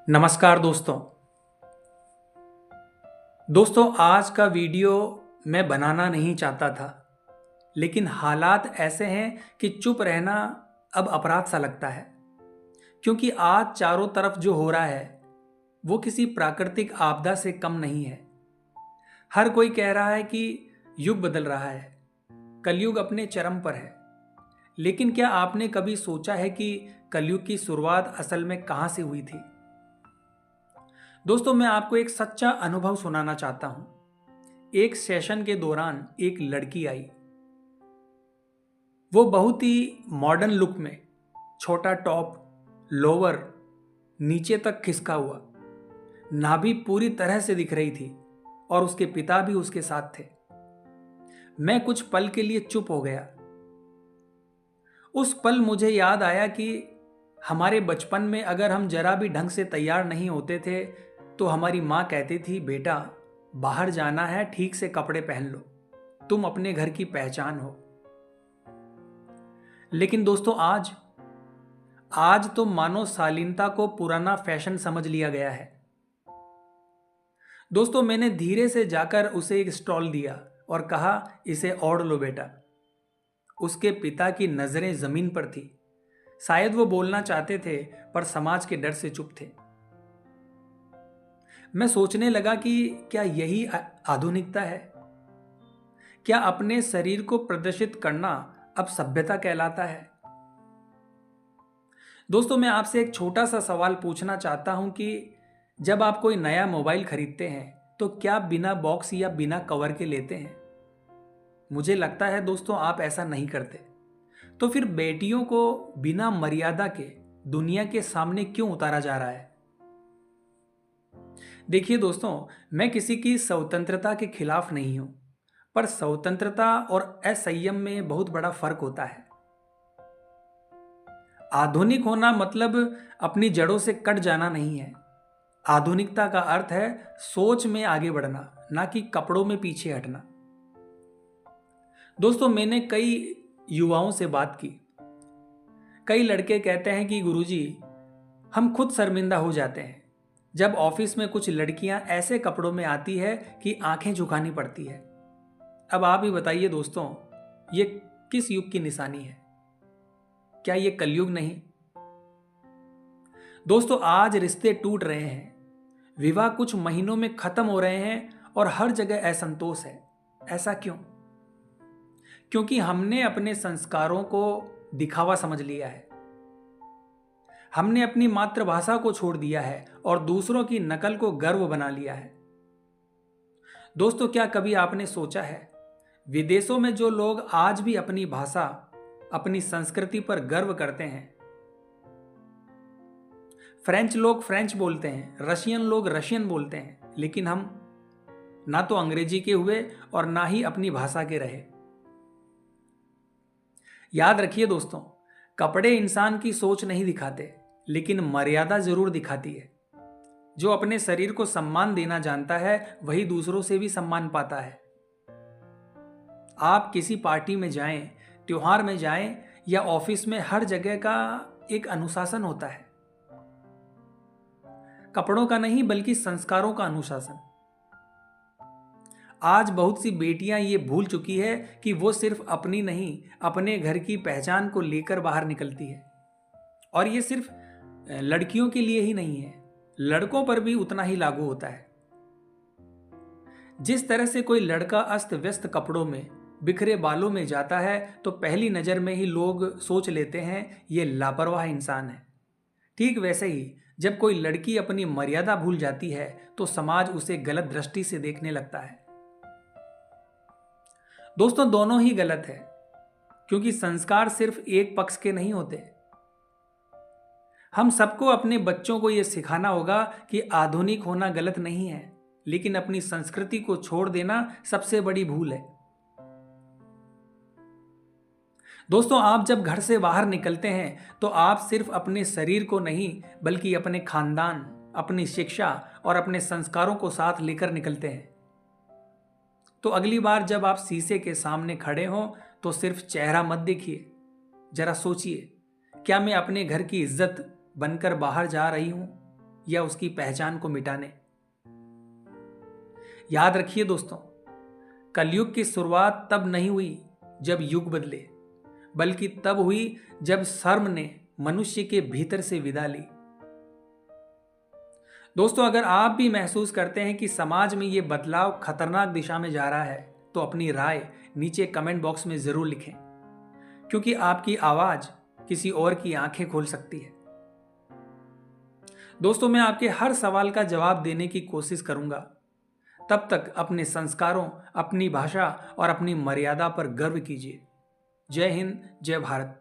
नमस्कार दोस्तों आज का वीडियो मैं बनाना नहीं चाहता था। लेकिन हालात ऐसे हैं कि चुप रहना अब अपराध सा लगता है। क्योंकि आज चारों तरफ जो हो रहा है वो किसी प्राकृतिक आपदा से कम नहीं है। हर कोई कह रहा है कि युग बदल रहा है, कलयुग अपने चरम पर है। लेकिन क्या आपने कभी सोचा है कि कलयुग की शुरुआत असल में कहां से हुई थी? दोस्तों मैं आपको एक सच्चा अनुभव सुनाना चाहता हूं। एक सेशन के दौरान एक लड़की आई। वो बहुत ही मॉडर्न लुक में, छोटा टॉप, लोअर, नीचे तक खिसका हुआ, नाभि पूरी तरह से दिख रही थी और उसके पिता भी उसके साथ थे। मैं कुछ पल के लिए चुप हो गया। उस पल मुझे याद आया कि हमारे बचपन में अगर हम जरा भी ढंग से तैयार नहीं होते थे तो हमारी माँ कहती थी, बेटा बाहर जाना है, ठीक से कपड़े पहन लो, तुम अपने घर की पहचान हो। लेकिन दोस्तों आज तो मानो शालीनता को पुराना फैशन समझ लिया गया है। दोस्तों मैंने धीरे से जाकर उसे एक स्टॉल दिया और कहा, इसे ओढ़ लो बेटा। उसके पिता की नजरें जमीन पर थी। शायद वो बोलना चाहते थे पर समाज के डर से चुप थे। मैं सोचने लगा कि क्या यही आधुनिकता है? क्या अपने शरीर को प्रदर्शित करना अब सभ्यता कहलाता है? दोस्तों मैं आपसे एक छोटा सा सवाल पूछना चाहता हूं कि जब आप कोई नया मोबाइल खरीदते हैं तो क्या बिना बॉक्स या बिना कवर के लेते हैं? मुझे लगता है दोस्तों आप ऐसा नहीं करते। तो फिर बेटियों को बिना मर्यादा के दुनिया के सामने क्यों उतारा जा रहा है? देखिए दोस्तों, मैं किसी की स्वतंत्रता के खिलाफ नहीं हूं, पर स्वतंत्रता और असंयम में बहुत बड़ा फर्क होता है। आधुनिक होना मतलब अपनी जड़ों से कट जाना नहीं है। आधुनिकता का अर्थ है सोच में आगे बढ़ना, ना कि कपड़ों में पीछे हटना। दोस्तों मैंने कई युवाओं से बात की। कई लड़के कहते हैं कि गुरुजी, हम खुद शर्मिंदा हो जाते हैं जब ऑफिस में कुछ लड़कियां ऐसे कपड़ों में आती है कि आंखें झुकानी पड़ती है। अब आप ही बताइए दोस्तों, ये किस युग की निशानी है? क्या ये कलयुग नहीं? दोस्तों आज रिश्ते टूट रहे हैं, विवाह कुछ महीनों में खत्म हो रहे हैं और हर जगह असंतोष है। ऐसा क्यों? क्योंकि हमने अपने संस्कारों को दिखावा समझ लिया है। हमने अपनी मातृभाषा को छोड़ दिया है और दूसरों की नकल को गर्व बना लिया है। दोस्तों क्या कभी आपने सोचा है, विदेशों में जो लोग आज भी अपनी भाषा, अपनी संस्कृति पर गर्व करते हैं। फ्रेंच लोग फ्रेंच बोलते हैं, रशियन लोग रशियन बोलते हैं, लेकिन हम ना तो अंग्रेजी के हुए और ना ही अपनी भाषा के रहे। याद रखिए दोस्तों, कपड़े इंसान की सोच नहीं दिखाते, लेकिन मर्यादा जरूर दिखाती है। जो अपने शरीर को सम्मान देना जानता है वही दूसरों से भी सम्मान पाता है। आप किसी पार्टी में जाएं, त्योहार में जाएं या ऑफिस में, हर जगह का एक अनुशासन होता है। कपड़ों का नहीं बल्कि संस्कारों का अनुशासन। आज बहुत सी बेटियां ये भूल चुकी है कि वो सिर्फ अपनी नहीं, अपने घर की पहचान को लेकर बाहर निकलती है। और ये सिर्फ लड़कियों के लिए ही नहीं है, लड़कों पर भी उतना ही लागू होता है। जिस तरह से कोई लड़का अस्त व्यस्त कपड़ों में, बिखरे बालों में जाता है तो पहली नजर में ही लोग सोच लेते हैं ये लापरवाह इंसान है। ठीक वैसे ही जब कोई लड़की अपनी मर्यादा भूल जाती है तो समाज उसे गलत दृष्टि से देखने लगता है। दोस्तों दोनों ही गलत है, क्योंकि संस्कार सिर्फ एक पक्ष के नहीं होते। हम सबको अपने बच्चों को यह सिखाना होगा कि आधुनिक होना गलत नहीं है, लेकिन अपनी संस्कृति को छोड़ देना सबसे बड़ी भूल है। दोस्तों आप जब घर से बाहर निकलते हैं तो आप सिर्फ अपने शरीर को नहीं बल्कि अपने खानदान, अपनी शिक्षा और अपने संस्कारों को साथ लेकर निकलते हैं। तो अगली बार जब आप शीशे के सामने खड़े हों तो सिर्फ चेहरा मत देखिए, जरा सोचिए, क्या मैं अपने घर की इज्जत बनकर बाहर जा रही हूं या उसकी पहचान को मिटाने। याद रखिए दोस्तों, कलयुग की शुरुआत तब नहीं हुई जब युग बदले, बल्कि तब हुई जब शर्म ने मनुष्य के भीतर से विदा ली। दोस्तों, अगर आप भी महसूस करते हैं कि समाज में ये बदलाव खतरनाक दिशा में जा रहा है, तो अपनी राय नीचे कमेंट बॉक्स में जरूर लिखें, क्योंकि आपकी आवाज किसी और की आंखें खोल सकती है। दोस्तों, मैं आपके हर सवाल का जवाब देने की कोशिश करूंगा। तब तक अपने संस्कारों, अपनी भाषा और अपनी मर्यादा पर गर्व कीजिए। जय हिंद, जय भारत।